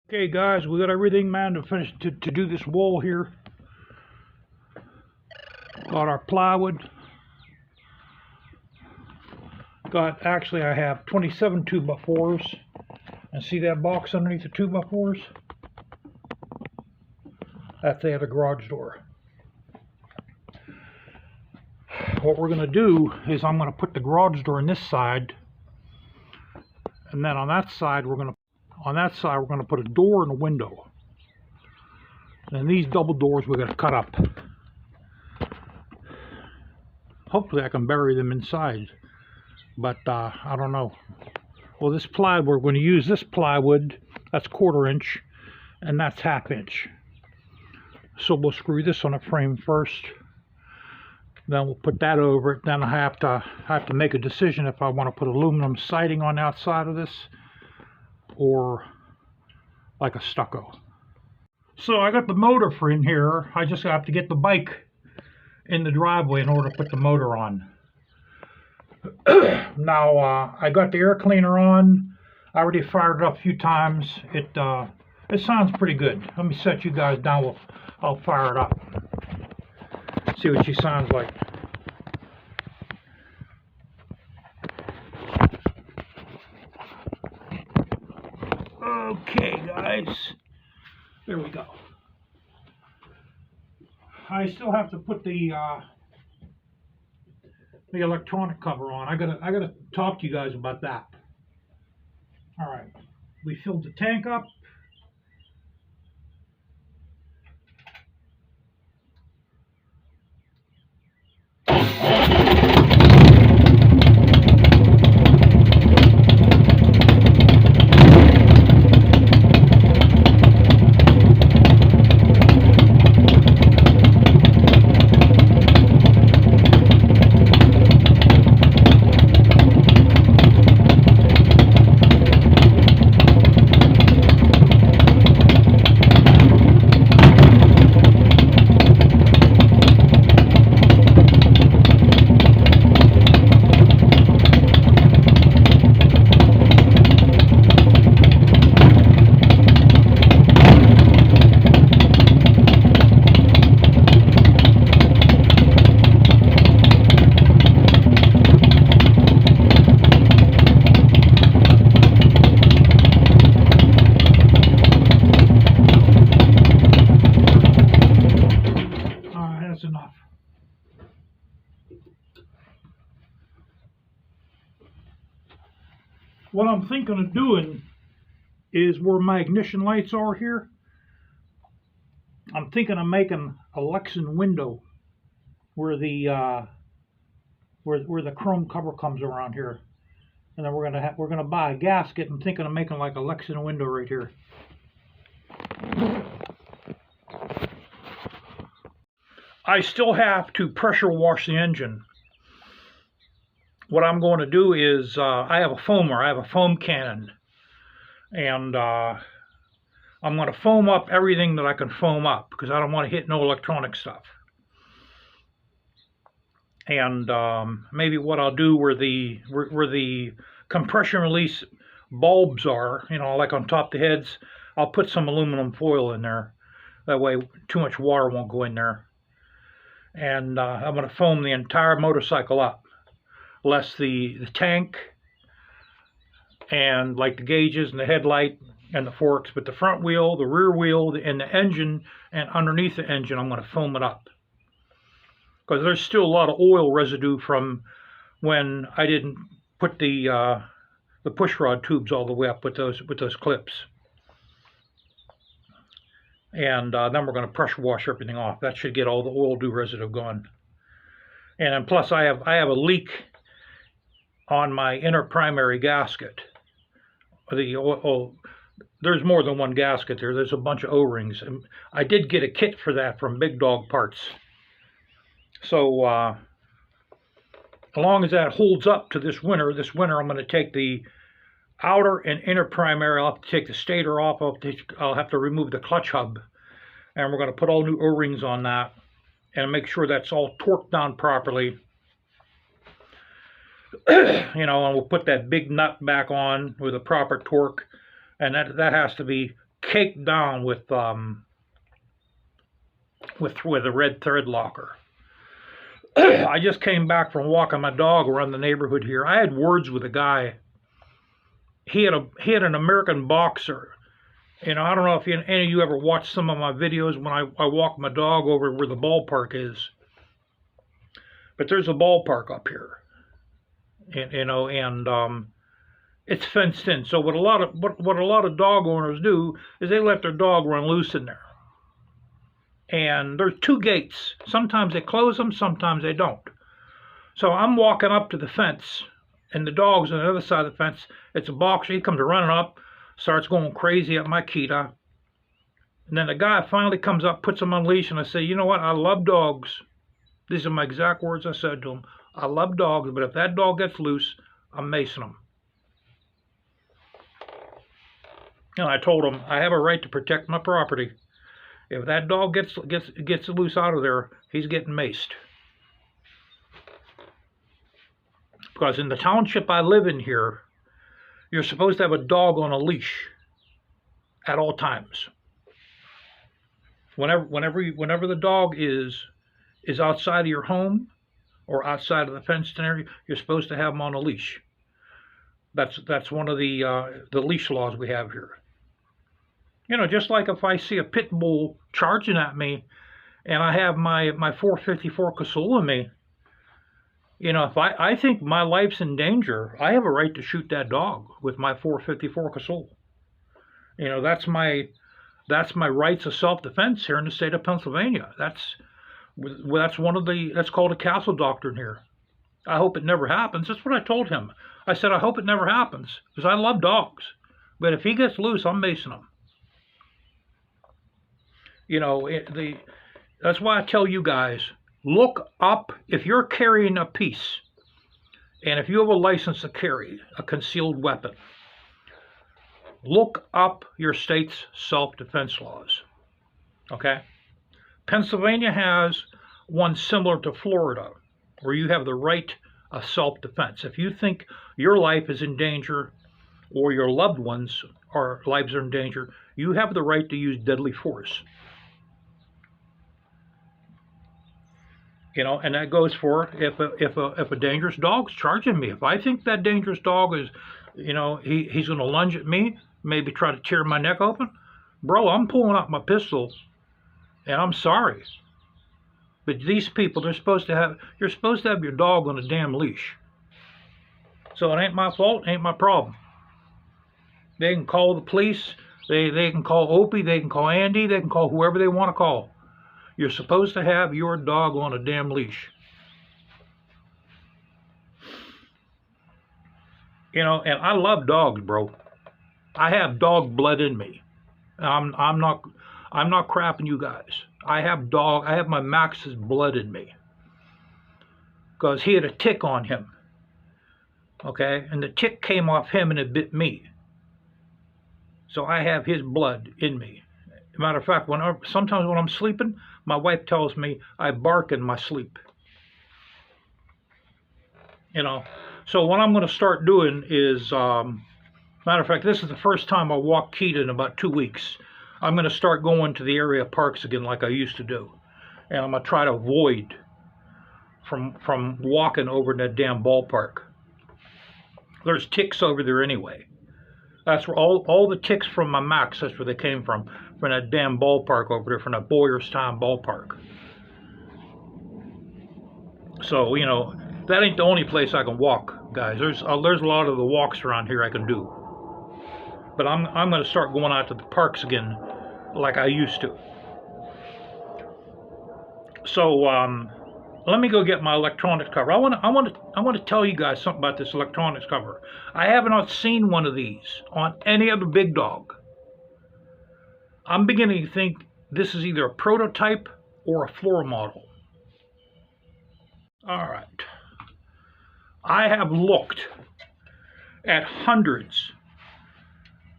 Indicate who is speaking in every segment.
Speaker 1: Okay guys, we got everything man to finish to do this wall here. Got our plywood. Actually I have 27 2x4s. And see that box underneath the 2x4s? That's the other garage door. What we're gonna do is I'm gonna put the garage door on this side, and then on that side we're gonna put a door and a window. And these double doors we're gonna cut up. Hopefully I can bury them inside, but I don't know. Well, this plywood, we're going to use this plywood, that's 1/4 inch, and that's 1/2 inch. So we'll screw this on a frame first, then we'll put that over it. Then I have to make a decision if I want to put aluminum siding on the outside of this or like a stucco. So I got the motor for in here. I just have to get the bike in the driveway in order to put the motor on. Now I got the air cleaner on. I already fired it up a few times. It sounds pretty good. Let me set you guys down. I'll fire it up. See what she sounds like. Okay, guys. There we go. I still have to put the electronic cover on. I gotta talk to you guys about that. All right, we filled the tank up. Enough. What I'm thinking of doing is where my ignition lights are here, I'm thinking of making a Lexan window where the where the chrome cover comes around here, and then we're gonna buy a gasket. I'm thinking of making like a Lexan window right here. I still have to pressure wash the engine. What I'm going to do is I have a foamer. I have a foam cannon, and I'm going to foam up everything that I can foam up because I don't want to hit no electronic stuff. And maybe what I'll do where the compression release bulbs are, you know, like on top of the heads, I'll put some aluminum foil in there. That way too much water won't go in there. And I'm going to foam the entire motorcycle up, less the tank and like the gauges and the headlight and the forks, but the front wheel, the rear wheel, and the engine, and underneath the engine I'm going to foam it up, because there's still a lot of oil residue from when I didn't put the push rod tubes all the way up with those clips. And then we're going to pressure wash everything off. That should get all the oil residue gone. And then plus I have a leak on my inner primary gasket. There's more than one gasket there. There's a bunch of O-rings. And I did get a kit for that from Big Dog Parts. So as long as that holds up to this winter I'm going to take the outer and inner primary. I'll have to take the stator off. I'll have to remove the clutch hub, and we're going to put all new O-rings on that and make sure that's all torqued down properly. You know, and we'll put that big nut back on with a proper torque, and that has to be caked down with a red thread locker. I just came back from walking my dog around the neighborhood here. I had words with a guy. He had an American boxer. You know, I don't know if any of you ever watched some of my videos when I walk my dog over where the ballpark is. But there's a ballpark up here, and it's fenced in. So what a lot of dog owners do is they let their dog run loose in there. And there's two gates. Sometimes they close them, sometimes they don't. So I'm walking up to the fence, and the dog's on the other side of the fence. It's a boxer. He comes running up, starts going crazy at my Kita. And then the guy finally comes up, puts him on leash, and I say, you know what? I love dogs. These are my exact words I said to him. I love dogs, but if that dog gets loose, I'm macing him. And I told him I have a right to protect my property. If that dog gets loose out of there, he's getting maced. Because in the township I live in here, you're supposed to have a dog on a leash at all times. Whenever the dog is outside of your home or outside of the fenced area, you're supposed to have him on a leash. That's one of the leash laws we have here. You know, just like if I see a pit bull charging at me and I have my 454 Casull in me, you know, if I think my life's in danger, I have a right to shoot that dog with my 454 Casull. You know, that's my rights of self-defense here in the state of Pennsylvania. That's called a castle doctrine here. I hope it never happens. That's what I told him. I said, I hope it never happens because I love dogs. But if he gets loose, I'm macing him. You know, that's why I tell you guys, look up if you're carrying a piece, and if you have a license to carry a concealed weapon, look up your state's self-defense laws. Okay? Pennsylvania has one similar to Florida, where you have the right of self-defense. If you think your life is in danger or your loved ones' lives are in danger, you have the right to use deadly force. You know, and that goes for if a dangerous dog's charging me. If I think that dangerous dog is, you know, he's going to lunge at me, maybe try to tear my neck open, bro, I'm pulling out my pistol, and I'm sorry. But these people, you're supposed to have your dog on a damn leash. So it ain't my fault, ain't my problem. They can call the police, they can call Opie, they can call Andy, they can call whoever they want to call. You're supposed to have your dog on a damn leash. You know, and I love dogs, bro. I have dog blood in me. I'm not crapping you guys. I have my Max's blood in me. Because he had a tick on him. Okay? And the tick came off him and it bit me. So I have his blood in me. Matter of fact, sometimes when I'm sleeping, my wife tells me I bark in my sleep. You know, so what I'm going to start doing is, matter of fact, this is the first time I walked Kita in about 2 weeks. I'm going to start going to the area parks again like I used to do. And I'm going to try to avoid from walking over to that damn ballpark. There's ticks over there anyway. That's where all the ticks from my Max, that's where they came from that damn ballpark over there, from that Boyerstown ballpark. So, you know, that ain't the only place I can walk, guys. There's a lot of the walks around here I can do. But I'm going to start going out to the parks again like I used to. So, let me go get my electronics cover. I want to tell you guys something about this electronics cover. I have not seen one of these on any other big dog. I'm beginning to think this is either a prototype or a floor model. All right. I have looked at hundreds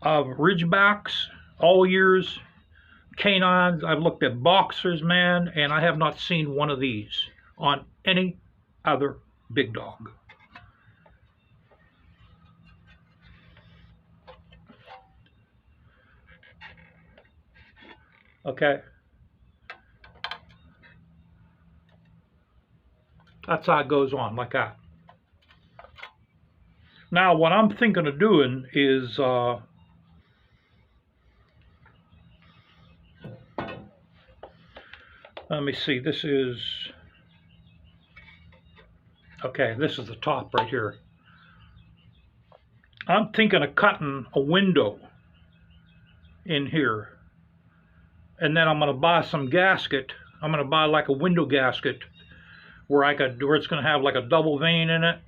Speaker 1: of Ridgebacks, all years, canines. I've looked at boxers, man, and I have not seen one of these on any other big dog. Okay. That's how it goes on, like that. Now, what I'm thinking of doing is, let me see, this is, okay, this is the top right here. I'm thinking of cutting a window in here. And then I'm going to buy some gasket. I'm going to buy like a window gasket where it's going to have like a double vein in it.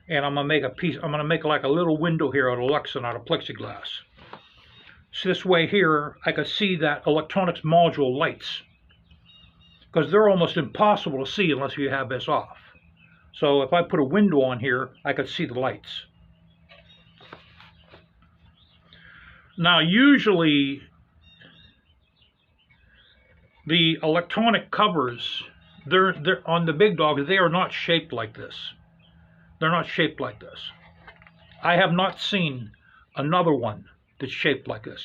Speaker 1: And I'm going to make a piece, I'm going to make like a little window here out of Luxon, out of plexiglass. So this way here, I could see that electronics module lights. Because they're almost impossible to see unless you have this off. So if I put a window on here, I could see the lights. Now usually the electronic covers, they're on the big dogs, they are not shaped like this. They're not shaped like this. I have not seen another one that's shaped like this.